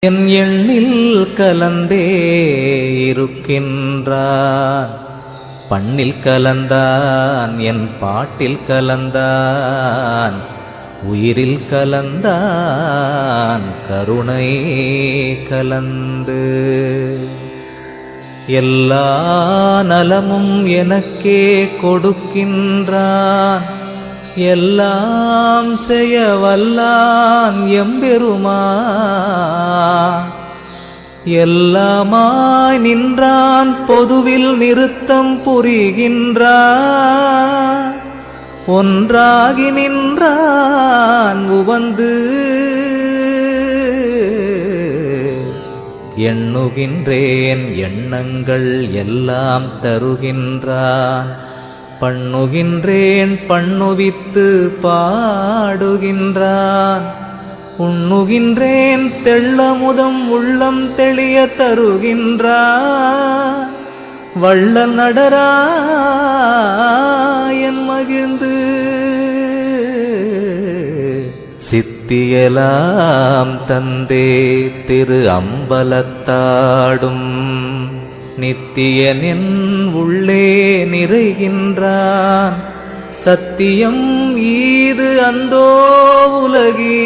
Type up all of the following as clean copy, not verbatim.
என் எண்ணில் கலந்தே இருக்கின்றான், பண்ணில் கலந்தான், என் பாட்டில் கலந்தான், உயிரில் கலந்தான், கருணை கலந்து எல்லா நலமும் எனக்கே கொடுக்கின்றான், எல்லாம் செய்ய வல்லான் எம்பெருமான். எல்லாமாய் நின்றான், பொதுவில் நிறுத்தம் புரிகின்றான், ஒன்றாகி நின்றான் உவந்து. எண்ணுகின்றேன் எண்ணங்கள் எல்லாம் தருகின்றான், பண்ணுகின்றேன் பண்ணுவித்து பாடுகின்றான், உண்ணுகின்றேன் தெள்ளமுதம் உள்ளம் தெளிய தருகின்றான். வள்ளல் நடராயன் மகிழ்ந்து சித்தியலாம் தந்தே திரு அம்பலத்தாடும், நித்தியனின் உள்ளே நிறைகின்றான், சத்தியம் ஈது அந்தோ உலகி.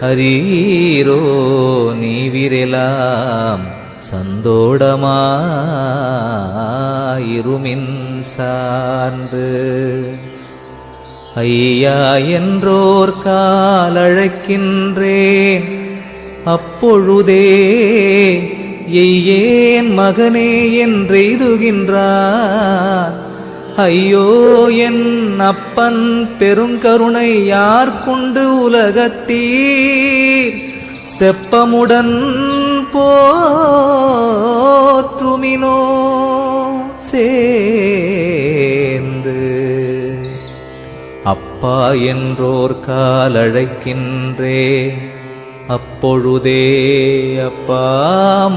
ஹரீரோ நீவிரெலாம் சந்தோடமாயிருமின் சார்ந்து. ஐயா என்றோர் காலழைக்கின்றேன், அப்பொழுதே எய்யேன் மகனே என்றெய்துகின்றார். ஐயோ என் அப்பன் பெருங்கருணை யார் கொண்டு உலகத்தீர் செப்பமுடன் போற்றுமினோ சேர்ந்து. அப்பா என்றோர் காலழைக்கின்றேன், அப்பொழுதே அப்பா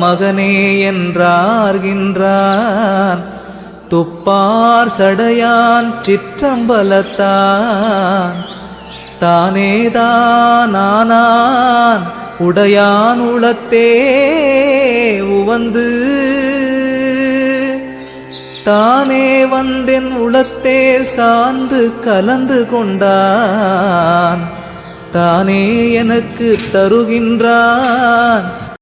மகனே என்றார்கின்றான். துப்பார் சடையான் சிற்றம்பலத்தான், தானேதானான் உடையான் உளத்தே உவந்து. தானே வந்தென் உளத்தே சார்ந்து கலந்து கொண்டான், தானே எனக்கு தருகின்றான்,